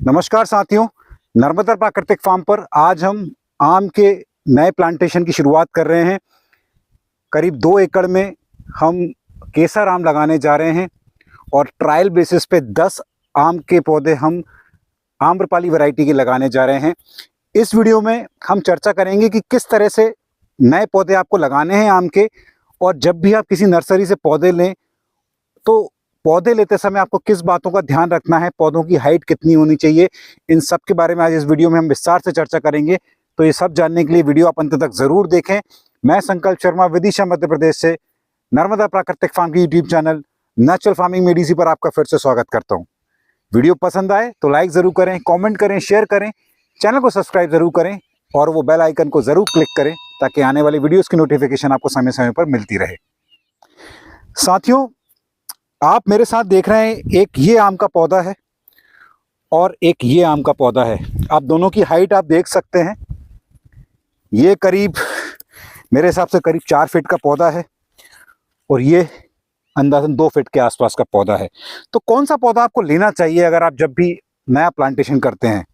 नमस्कार साथियों, नर्मदा प्राकृतिक फार्म पर आज हम आम के नए प्लांटेशन की शुरुआत कर रहे हैं। करीब 2 एकड़ में हम केसर आम लगाने जा रहे हैं और ट्रायल बेसिस पे 10 आम के पौधे हम आम्रपाली वैरायटी के लगाने जा रहे हैं। इस वीडियो में हम चर्चा करेंगे कि किस तरह से नए पौधे आपको लगाने हैं आम के, और जब भी आप किसी नर्सरी से पौधे लें तो पौधे लेते समय आपको किस बातों का ध्यान रखना है, पौधों की हाइट कितनी होनी चाहिए, इन सब के बारे में आज इस वीडियो में हम विस्तार से चर्चा करेंगे। तो ये सब जानने के लिए वीडियो आप अंत तक जरूर देखें। मैं संकल्प शर्मा विदिशा मध्य प्रदेश से नर्मदा प्राकृतिक फार्म की यूट्यूब चैनल नेचुरल फार्मिंग में डीसी पर आपका फिर से स्वागत करता हूँ। वीडियो पसंद आए तो लाइक ज़रूर करें, कॉमेंट करें, शेयर करें, चैनल को सब्सक्राइब ज़रूर करें और वो बेल आइकन को ज़रूर क्लिक करें ताकि आने वाली वीडियोज़ की नोटिफिकेशन आपको समय समय पर मिलती रहे। साथियों, आप मेरे साथ देख रहे हैं, एक ये आम का पौधा है और एक ये आम का पौधा है। आप दोनों की हाइट आप देख सकते हैं। ये करीब मेरे हिसाब से करीब 4 फीट का पौधा है और ये अंदाज़न 2 फीट के आसपास का पौधा है। तो कौन सा पौधा आपको लेना चाहिए अगर आप जब भी नया प्लांटेशन करते हैं?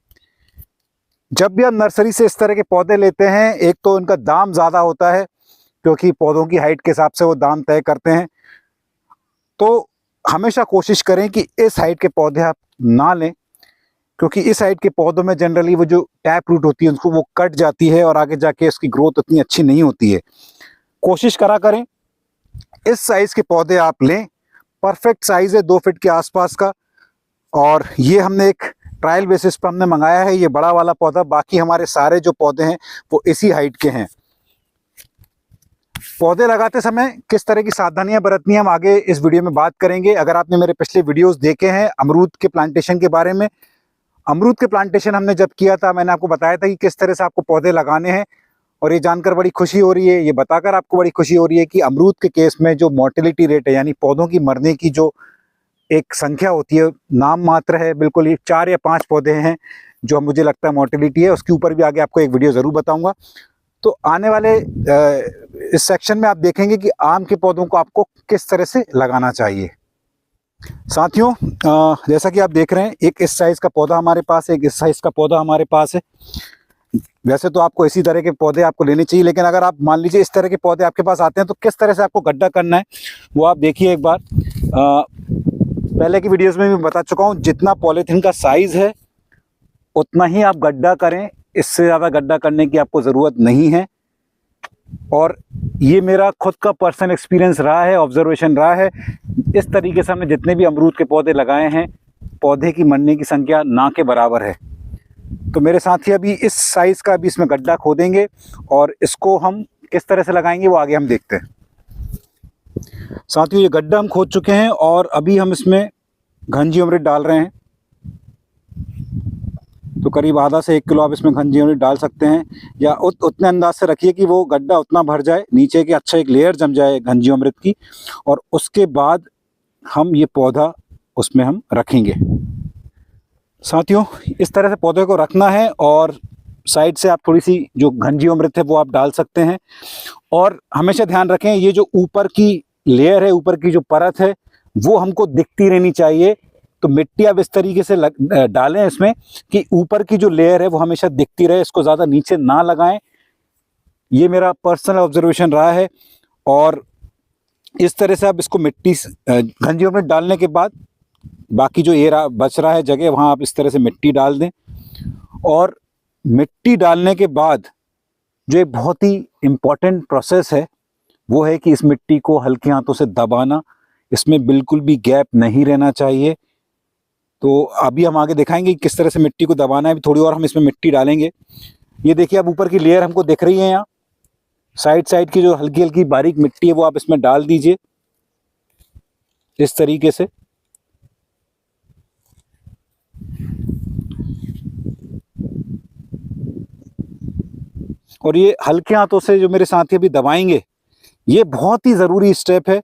जब भी आप नर्सरी से इस तरह के पौधे लेते हैं, एक तो इनका दाम ज़्यादा होता है क्योंकि पौधों की हाइट के हिसाब से वो दाम तय करते हैं। तो हमेशा कोशिश करें कि इस हाइट के पौधे आप ना लें, क्योंकि इस हाइट के पौधों में जनरली वो जो टैप रूट होती है उनको वो कट जाती है और आगे जाके इसकी ग्रोथ उतनी अच्छी नहीं होती है। कोशिश करा करें इस साइज़ के पौधे आप लें। परफेक्ट साइज़ है 2 फीट के आसपास का, और ये हमने एक ट्रायल बेसिस पर हमने मंगाया है ये बड़ा वाला पौधा। बाकी हमारे सारे जो पौधे हैं वो इसी हाइट के हैं। पौधे लगाते समय किस तरह की सावधानियां बरतनी है हम आगे इस वीडियो में बात करेंगे। अगर आपने मेरे पिछले वीडियोस देखे हैं अमरूद के प्लांटेशन के बारे में, अमरूद के प्लांटेशन हमने जब किया था मैंने आपको बताया था कि किस तरह से आपको पौधे लगाने हैं, और ये जानकर बड़ी खुशी हो रही है, ये बताकर आपको बड़ी खुशी हो रही है कि अमरूद के केस में जो मोर्टेलिटी रेट है, यानी पौधों की मरने की जो एक संख्या होती है, नाम मात्र है, बिल्कुल ये 4 या 5 पौधे हैं जो मुझे लगता है मोर्टेलिटी है। उसके ऊपर भी आगे आपको एक वीडियो ज़रूर बताऊँगा। तो आने वाले इस सेक्शन में आप देखेंगे कि आम के पौधों को आपको किस तरह से लगाना चाहिए। साथियों, जैसा कि आप देख रहे हैं, एक इस साइज़ का पौधा हमारे पास है, एक इस साइज़ का पौधा हमारे पास है। वैसे तो आपको इसी तरह के पौधे आपको लेने चाहिए, लेकिन अगर आप मान लीजिए इस तरह के पौधे आपके पास आते हैं तो किस तरह से आपको गड्ढा करना है वो आप देखिए एक बार। पहले की वीडियोज़ में भी बता चुका हूँ, जितना पॉलीथीन का साइज़ है उतना ही आप गड्ढा करें, इससे ज़्यादा गड्ढा करने की आपको ज़रूरत नहीं है। और ये मेरा खुद का पर्सनल एक्सपीरियंस रहा है, ऑब्जर्वेशन रहा है। इस तरीके से हमने जितने भी अमरूद के पौधे लगाए हैं, पौधे की मरने की संख्या ना के बराबर है। तो मेरे साथी अभी इस साइज़ का अभी इसमें गड्ढा खोदेंगे और इसको हम किस तरह से लगाएंगे वो आगे हम देखते हैं। साथियों, ये गड्ढा हम खोद चुके हैं और अभी हम इसमें घनजी अमृत डाल रहे हैं। तो करीब आधा से 1 किलो आप इसमें घनजी अमृत डाल सकते हैं, या उतने अंदाज से रखिए कि वो गड्ढा उतना भर जाए, नीचे की अच्छा एक लेयर जम जाए घनजी अमृत की, और उसके बाद हम ये पौधा उसमें हम रखेंगे। साथियों, इस तरह से पौधे को रखना है और साइड से आप थोड़ी सी जो घनजी अमृत है वो आप डाल सकते हैं। और हमेशा ध्यान रखें, ये जो ऊपर की लेयर है, ऊपर की जो परत है वो हमको दिखती रहनी चाहिए। तो मिट्टी आप इस तरीके से डालें इसमें कि ऊपर की जो लेयर है वो हमेशा दिखती रहे, इसको ज़्यादा नीचे ना लगाएं। ये मेरा पर्सनल ऑब्जर्वेशन रहा है। और इस तरह से आप इसको मिट्टी घनजी अमृत डालने के बाद बाकी जो एयर बच रहा है जगह, वहाँ आप इस तरह से मिट्टी डाल दें। और मिट्टी डालने के बाद जो एक बहुत ही इम्पॉर्टेंट प्रोसेस है वो है कि इस मिट्टी को हल्के हाथों से दबाना, इसमें बिल्कुल भी गैप नहीं रहना चाहिए। तो अभी हम आगे दिखाएंगे किस तरह से मिट्टी को दबाना है। अभी थोड़ी और हम इसमें मिट्टी डालेंगे। ये देखिए, अब ऊपर की लेयर हमको दिख रही है, यहाँ साइड साइड की जो हल्की हल्की बारीक मिट्टी है वो आप इसमें डाल दीजिए इस तरीके से। और ये हल्के हाथों से जो मेरे साथी अभी दबाएंगे, ये बहुत ही ज़रूरी स्टेप है।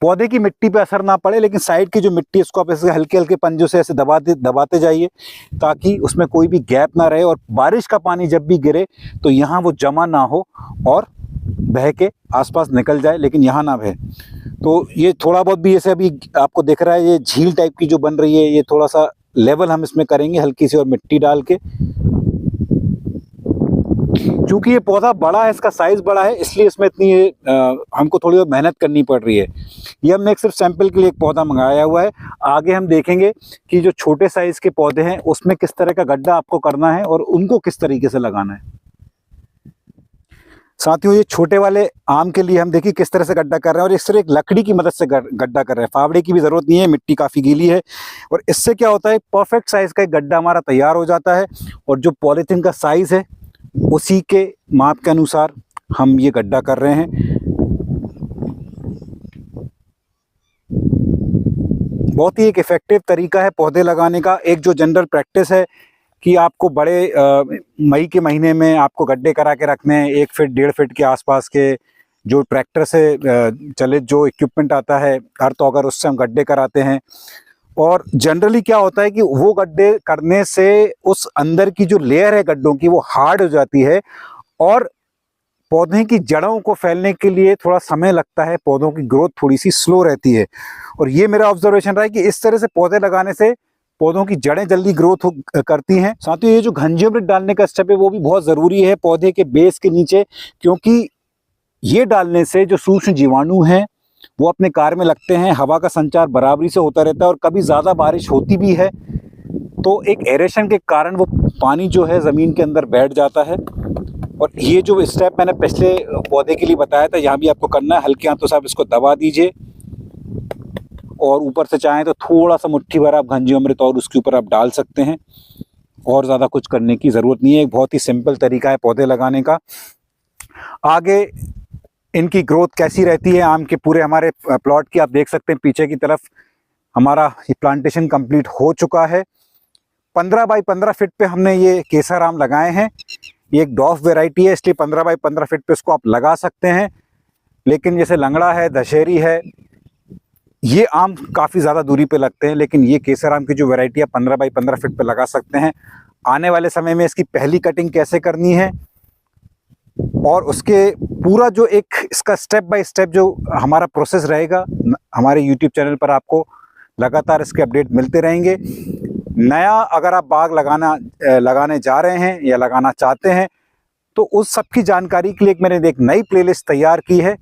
पौधे की मिट्टी पे असर ना पड़े, लेकिन साइड की जो मिट्टी है उसको आप ऐसे हल्के हल्के पंजों से ऐसे दबाते जाइए ताकि उसमें कोई भी गैप ना रहे, और बारिश का पानी जब भी गिरे तो यहाँ वो जमा ना हो और बह के आसपास निकल जाए, लेकिन यहाँ ना बहे। तो ये थोड़ा बहुत भी जैसे अभी आपको दिख रहा है, ये झील टाइप की जो बन रही है, ये थोड़ा सा लेवल हम इसमें करेंगे हल्की सी और मिट्टी डाल के। क्योंकि ये पौधा बड़ा है, इसका साइज बड़ा है, इसलिए इसमें इतनी हमको थोड़ी और मेहनत करनी पड़ रही है। ये हमने एक सिर्फ सैंपल के लिए एक पौधा मंगाया हुआ है। आगे हम देखेंगे कि जो छोटे साइज के पौधे हैं उसमें किस तरह का गड्ढा आपको करना है और उनको किस तरीके से लगाना है। साथियों, ये छोटे वाले आम के लिए हम देखिए किस तरह से गड्ढा कर रहे हैं, और इस तरह एक लकड़ी की मदद से गड्ढा कर रहे हैं। फावड़े की भी जरूरत नहीं है, मिट्टी काफी गीली है, और इससे क्या होता है, परफेक्ट साइज का एक गड्ढा हमारा तैयार हो जाता है। और जो पॉलीथीन का साइज है उसी के माप के अनुसार हम ये गड्ढा कर रहे हैं। बहुत ही एक इफेक्टिव तरीका है पौधे लगाने का। एक जो जनरल प्रैक्टिस है कि आपको बड़े मई के महीने में आपको गड्ढे करा के रखने हैं, 1 फीट 1.5 फीट के आसपास के, जो ट्रैक्टर से चले जो इक्विपमेंट आता है अर्थ ऑगर, उससे हम गड्ढे कराते हैं। और जनरली क्या होता है कि वो गड्ढे करने से उस अंदर की जो लेयर है गड्ढों की वो हार्ड हो जाती है, और पौधे की जड़ों को फैलने के लिए थोड़ा समय लगता है, पौधों की ग्रोथ थोड़ी सी स्लो रहती है। और ये मेरा ऑब्जर्वेशन रहा है कि इस तरह से पौधे लगाने से पौधों की जड़ें जल्दी ग्रोथ करती हैं। साथ ही ये जो घनजीवामृत डालने का स्टेप है वो भी बहुत ज़रूरी है पौधे के बेस के नीचे, क्योंकि ये डालने से जो सूक्ष्म जीवाणु हैं वो अपने कार्य में लगते हैं, हवा का संचार बराबरी से होता रहता है, और कभी ज़्यादा बारिश होती भी है तो एक एरेशन के कारण वो पानी जो है ज़मीन के अंदर बैठ जाता है। और ये जो स्टेप मैंने पिछले पौधे के लिए बताया था, यहाँ भी आपको करना है। हल्के हाथों से आप इसको दबा दीजिए, और ऊपर से चाहें तो थोड़ा सा मुट्ठी भर आप घनजीवामृत और उसके ऊपर आप डाल सकते हैं, और ज़्यादा कुछ करने की ज़रूरत नहीं है। एक बहुत ही सिंपल तरीका है पौधे लगाने का। आगे इनकी ग्रोथ कैसी रहती है आम के पूरे हमारे प्लॉट की, आप देख सकते हैं पीछे की तरफ हमारा ये प्लांटेशन कंप्लीट हो चुका है। 15 बाई 15 फीट पे हमने ये केसर आम लगाए हैं। ये एक डॉफ वेराइटी है, इसलिए 15 बाई 15 फीट पे इसको आप लगा सकते हैं। लेकिन जैसे लंगड़ा है, दशहरी है, ये आम काफ़ी ज़्यादा दूरी पे लगते हैं, लेकिन ये केसर आम की जो वैरायटी है 15 बाई 15 फीट पे लगा सकते हैं। आने वाले समय में इसकी पहली कटिंग कैसे करनी है, और उसके पूरा जो एक इसका स्टेप बाय स्टेप जो हमारा प्रोसेस रहेगा, हमारे यूट्यूब चैनल पर आपको लगातार इसके अपडेट मिलते रहेंगे। नया अगर आप बाग लगाने जा रहे हैं या लगाना चाहते हैं, तो उस सब की जानकारी के लिए मैंने एक नई प्लेलिस्ट तैयार की है।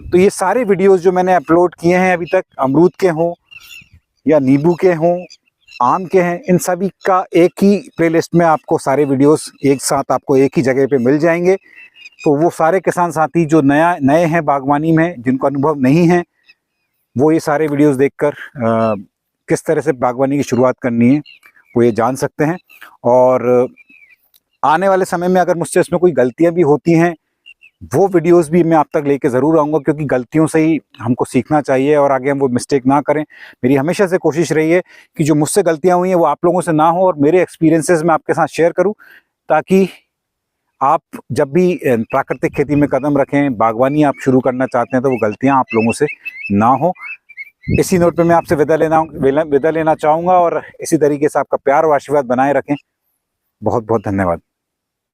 तो ये सारे वीडियोस जो मैंने अपलोड किए हैं अभी तक, अमरूद के हों या नींबू के हों, आम के हैं, इन सभी का एक ही प्लेलिस्ट में आपको सारे वीडियोस एक साथ आपको एक ही जगह पे मिल जाएंगे। तो वो सारे किसान साथी जो नए हैं बागवानी में, जिनको अनुभव नहीं है, वो ये सारे वीडियोस देखकर किस तरह से बागवानी की शुरुआत करनी है वो ये जान सकते हैं। और आने वाले समय में अगर मुझसे इसमें कोई गलतियाँ भी होती हैं, वो वीडियोस भी मैं आप तक लेके ज़रूर आऊँगा, क्योंकि गलतियों से ही हमको सीखना चाहिए और आगे हम वो मिस्टेक ना करें। मेरी हमेशा से कोशिश रही है कि जो मुझसे गलतियाँ हुई हैं वो आप लोगों से ना हो, और मेरे एक्सपीरियंसेस मैं आपके साथ शेयर करूँ, ताकि आप जब भी प्राकृतिक खेती में कदम रखें, बागवानी आप शुरू करना चाहते हैं, तो वो गलतियाँ आप लोगों से ना हो। इसी नोट पर मैं आपसे विदा लेना चाहूँगा, और इसी तरीके से आपका प्यार और आशीर्वाद बनाए रखें। बहुत बहुत धन्यवाद।